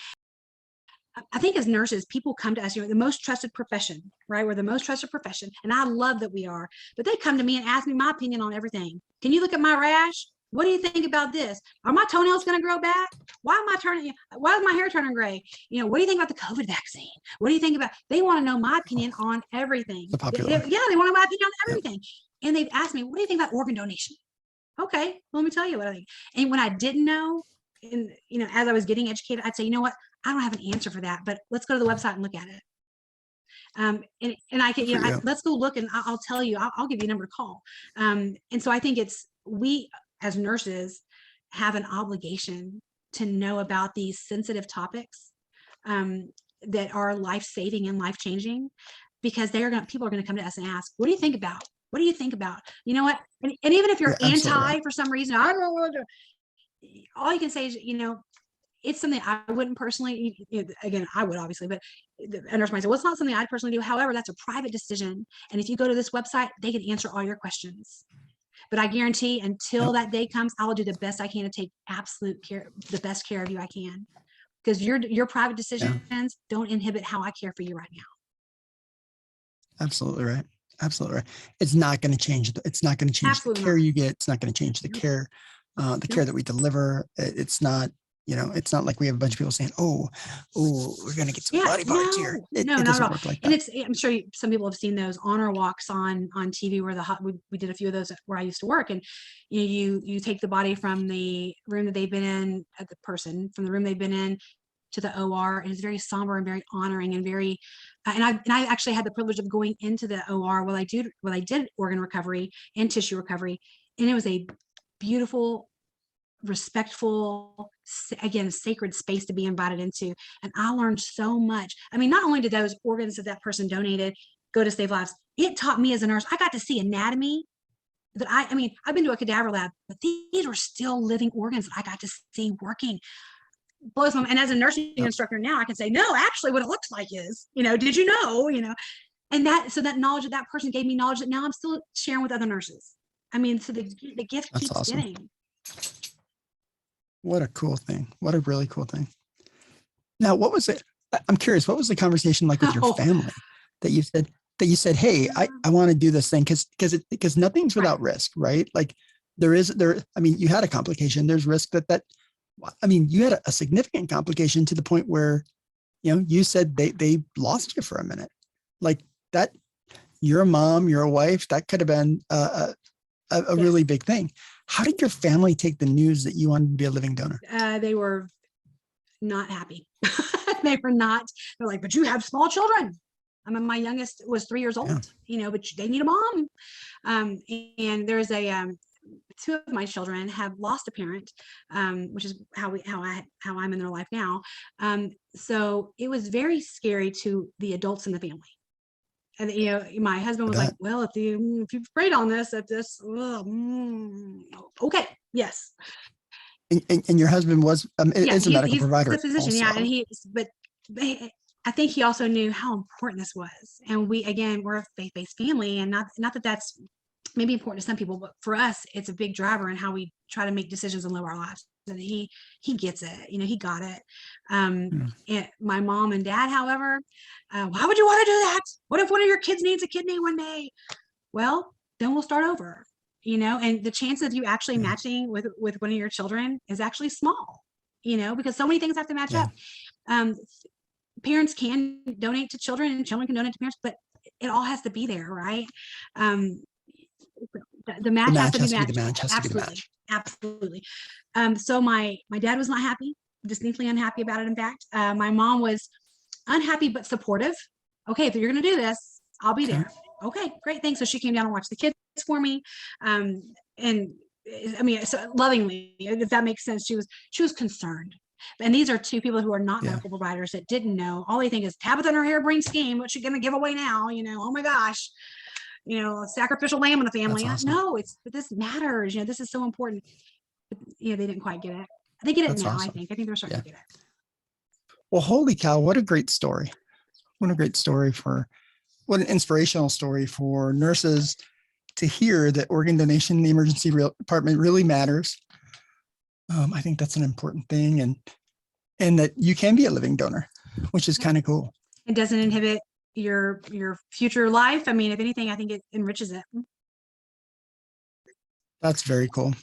I think as nurses, people come to us, you know, the most trusted profession, right? We're the most trusted profession. And I love that we are, but they come to me and ask me my opinion on everything. Can you look at my rash? What do you think about this? Are my toenails going to grow back? Why is my hair turning gray? You know, what do you think about the COVID vaccine? What do you think about, they want to know my opinion on everything. The popular. Yeah, they want to know my opinion on everything. And they've asked me, what do you think about organ donation? Okay, well, let me tell you what I think. And when I didn't know, and you know, as I was getting educated, I'd say, you know what, I don't have an answer for that, but let's go to the website and look at it. And I can, you know, let's go look and I'll tell you, I'll give you a number to call. And so I think we as nurses have an obligation to know about these sensitive topics that are life-saving and life-changing, because people are going to come to us and ask, what do you think about? What do you think about? You know what? And even if you're anti for some reason, I don't know what to do. All you can say is, you know, it's something I wouldn't personally, again, I would obviously, but the nurse might say, well, it's not something I'd personally do. However, that's a private decision. And if you go to this website, they can answer all your questions. But I guarantee until that day comes, I will do the best I can to take absolute care, the best care of you I can. Because your private decisions don't inhibit how I care for you right now. Absolutely right. Absolutely right. It's not going to change. It's not going to change the care you get. It's not going to change the care, care that we deliver. It's not, you know, it's not like we have a bunch of people saying, oh, we're going to get some body parts here. It doesn't work like that. And I'm sure some people have seen those honor walks on TV where we did a few of those where I used to work. And you take the body from the room that they've been in, from the room they've been in to the OR, and it's very somber and very honoring and very, and I actually had the privilege of going into the OR while I did organ recovery and tissue recovery, and it was a beautiful, respectful, again, sacred space to be invited into. And I learned so much. I mean, not only did those organs that person donated go to save lives. It taught me as a nurse, I got to see anatomy that I mean, I've been to a cadaver lab, but these were still living organs that I got to see working. Blows my mind. And as a nursing instructor now, I can say, no, actually what it looks like is, did you know, and so that knowledge that that person gave me knowledge that now I'm still sharing with other nurses. I mean, so the gift That's keeps awesome. getting. What a cool thing. What a really cool thing. Now, what was it? I'm curious, what was the conversation like with your Oh. family that you said, hey, I want to do this thing because nothing's without risk, right? Like I mean, you had a complication. There's risk you had a significant complication to the point where, you said they lost you for a minute. Like that, you're a mom, you're a wife, that could have been a really big thing. How did your family take the news that you wanted to be a living donor? They were not happy. They were not. They're like, but you have small children. I mean, my youngest was 3 years old, but they need a mom. And there's two of my children have lost a parent, which is how I'm in their life now. So it was very scary to the adults in the family. And my husband was like, well, if you've prayed on this, okay, yes. And your husband was is a medical provider. He's a physician, also. And but I think he also knew how important this was. And we're a faith-based family, and not that that's maybe important to some people, but for us, it's a big driver in how we try to make decisions and live our lives. And he gets it, he got it. And my mom and dad, however, why would you want to do that? What if one of your kids needs a kidney one day? Well, then we'll start over. And the chance of you actually matching with one of your children is actually small, because so many things have to match up. Parents can donate to children and children can donate to parents, but it all has to be there, right? The match has to be the match. Absolutely. So my dad was not happy, distinctly unhappy about it. In fact, my mom was unhappy but supportive. Okay, if you're going to do this, I'll be there. Okay, great, thanks. So she came down and watched the kids for me, and I mean, so lovingly, if that makes sense. She was concerned. And these are two people who are not medical providers that didn't know. All they think is Tabitha and her harebrained scheme. What's she going to give away now? Oh my gosh, a sacrificial lamb in the family. Awesome. No, but this matters. This is so important. But, they didn't quite get it. They get it now. Awesome. I think they're starting to get it. Well, holy cow! What a great story! What a great story what an inspirational story for nurses to hear that organ donation in the emergency department really matters. I think that's an important thing, and that you can be a living donor, which is kind of cool. It doesn't inhibit your future life. I mean, if anything, I think it enriches it. That's very cool.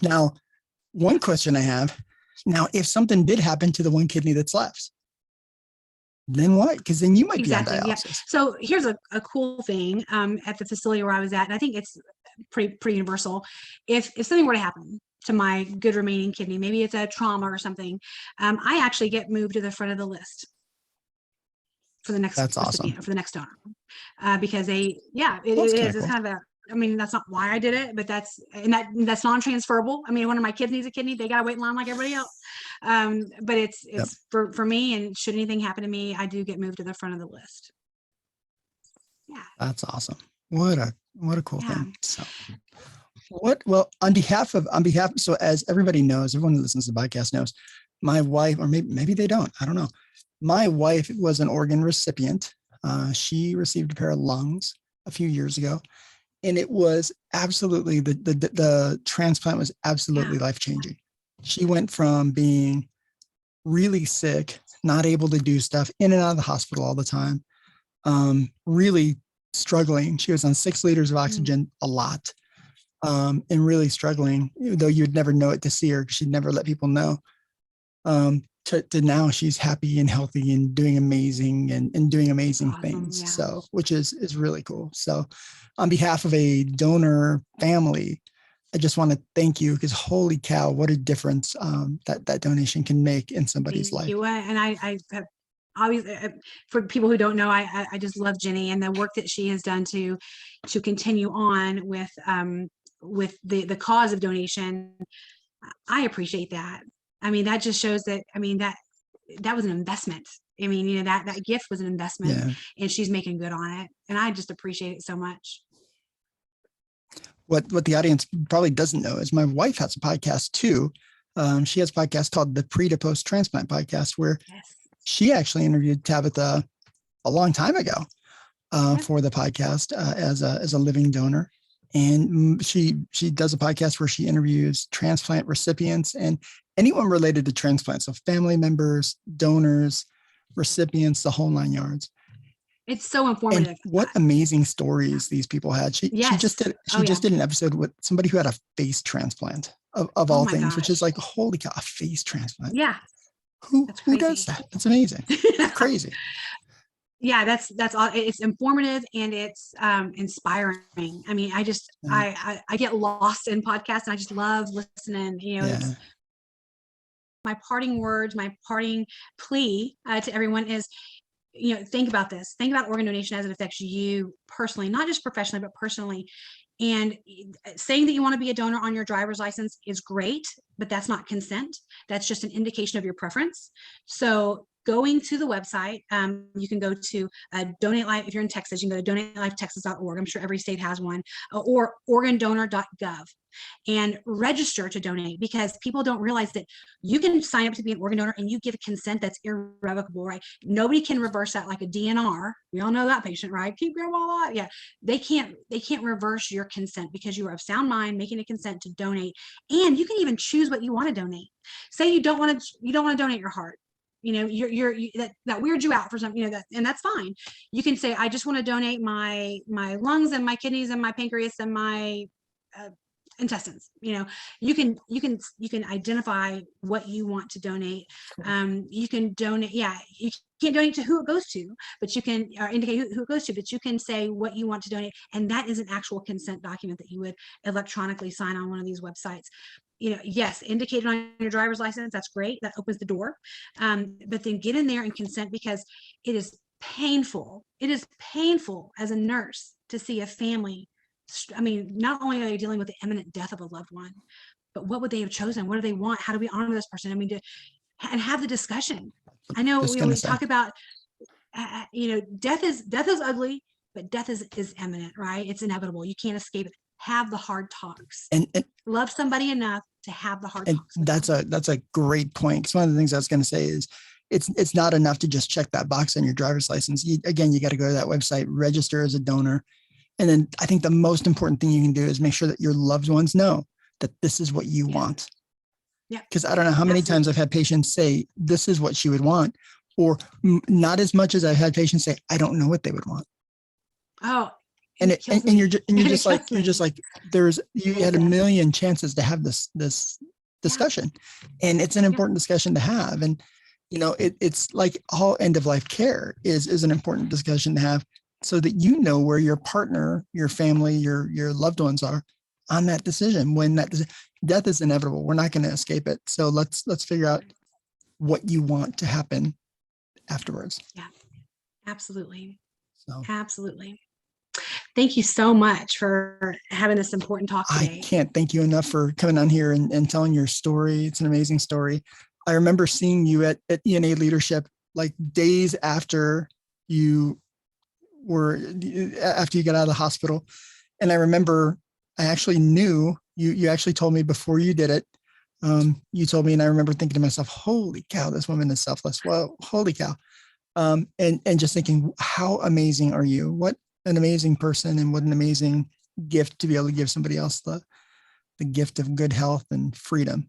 Now, one question I have now, if something did happen to the one kidney that's left, then what? Because then you might be on dialysis. Yeah. So here's a cool thing at the facility where I was at, and I think it's pretty universal. If something were to happen to my good remaining kidney, maybe it's a trauma or something, I actually get moved to the front of the list for the next. That's awesome. For the next donor, because it is. It's kind of I mean, that's not why I did it, but that's non-transferable. I mean, one of my kids needs a kidney, they got to wait in line like everybody else. But it's for me, and should anything happen to me, I do get moved to the front of the list. Yeah. That's awesome. What a cool thing. So on behalf of, so as everybody knows, everyone who listens to the podcast knows, my wife, or maybe they don't, I don't know. My wife was an organ recipient. She received a pair of lungs a few years ago. And it was absolutely, the transplant was absolutely life-changing. She went from being really sick, not able to do stuff, in and out of the hospital all the time, really struggling. She was on 6 liters of oxygen a lot, and really struggling, though you'd never know it to see her because she'd never let people know. To now she's happy and healthy and doing amazing and doing amazing things. Yeah. So, which is really cool. So on behalf of a donor family, I just want to thank you, because holy cow, what a difference that donation can make in somebody's life. And I have obviously, for people who don't know, I just love Jenny and the work that she has done to continue on with the cause of donation. I appreciate that. I mean, that just shows that, I mean, that was an investment I mean, that gift was an investment, Yeah. and she's making good on it. And I just appreciate it so much. What the audience probably doesn't know is my wife has a podcast too. She has a podcast called the Pre to Post Transplant Podcast, where Yes. she actually interviewed Tabitha a long time ago for the podcast as a living donor. And she does a podcast where she interviews transplant recipients and anyone related to transplants. So family members, donors, recipients, the whole 9 yards. It's so informative. And what amazing stories these people had. She just did an episode with somebody who had a face transplant of all things, which is like, holy cow, a face transplant. Yeah. Who does that? That's amazing. That's crazy. Yeah, that's all. It's informative and it's inspiring. I mean, I just I get lost in podcasts and I just love listening. It's my parting words, my parting plea to everyone is, think about this. Think about organ donation as it affects you personally, not just professionally, but personally. And saying that you want to be a donor on your driver's license is great, but that's not consent. That's just an indication of your preference. So going to the website, you can go to Donate Life. If you're in Texas, you can go to donatelifetexas.org. I'm sure every state has one, or organdonor.gov, and register to donate, because people don't realize that you can sign up to be an organ donor and you give consent that's irrevocable, right? Nobody can reverse that like a DNR. We all know that patient, right? Keep grandma alive. Yeah, they can't reverse your consent because you are of sound mind making a consent to donate, and you can even choose what you want to donate. Say you don't want to donate your heart. That weirds you out for something, and that's fine. You can say, I just want to donate my lungs and my kidneys and my pancreas and my intestines. You can identify what you want to donate. You can donate. Yeah, you can't donate to who it goes to, but you can indicate who it goes to, but you can say what you want to donate. And that is an actual consent document that you would electronically sign on one of these websites. Yes, indicate it on your driver's license. That's great. That opens the door. But then get in there and consent, because it is painful. It is painful as a nurse to see a family. I mean, not only are they dealing with the imminent death of a loved one, but what would they have chosen? What do they want? How do we honor this person? I mean, and have the discussion. I know we talk about, death is ugly, but death is imminent, right? It's inevitable. You can't escape it. Have the hard talks, and love somebody enough to have the hard talks. That's a great point. Because one of the things I was going to say is it's not enough to just check that box on your driver's license. You got to go to that website, register as a donor. And then I think the most important thing you can do is make sure that your loved ones know that this is what you want. Yeah. Because I don't know how many times I've had patients say, this is what she would want, or not as much as I've had patients say, I don't know what they would want. Oh, and you're just like you had a million chances to have this discussion, and it's an important discussion to have. And it's like all end of life care is an important discussion to have, so that where your partner, your family, your loved ones are on that decision. When death is inevitable, we're not going to escape it. So let's figure out what you want to happen afterwards. Yeah, absolutely. So absolutely. Thank you so much for having this important talk today. I can't thank you enough for coming on here and telling your story. It's an amazing story. I remember seeing you at ENA Leadership like days after you got out of the hospital. And I remember I actually knew you actually told me before you did it. You told me, and I remember thinking to myself, holy cow, this woman is selfless. Well, holy cow. And just thinking, how amazing are you? What an amazing person, and what an amazing gift to be able to give somebody else the gift of good health and freedom.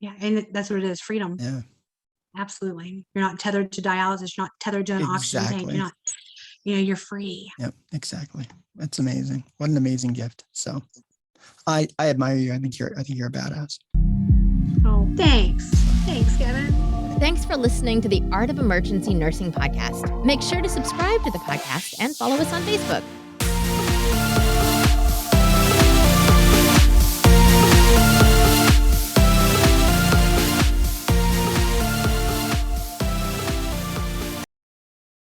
Yeah, and that's what it is, freedom. Yeah, absolutely. You're not tethered to dialysis. You're not tethered to an oxygen tank. You're not. You're free. Yep, exactly. That's amazing. What an amazing gift. So, I admire you. I think you're a badass. Oh, thanks. Thanks, Kevin. Thanks for listening to the Art of Emergency Nursing podcast. Make sure to subscribe to the podcast and follow us on Facebook.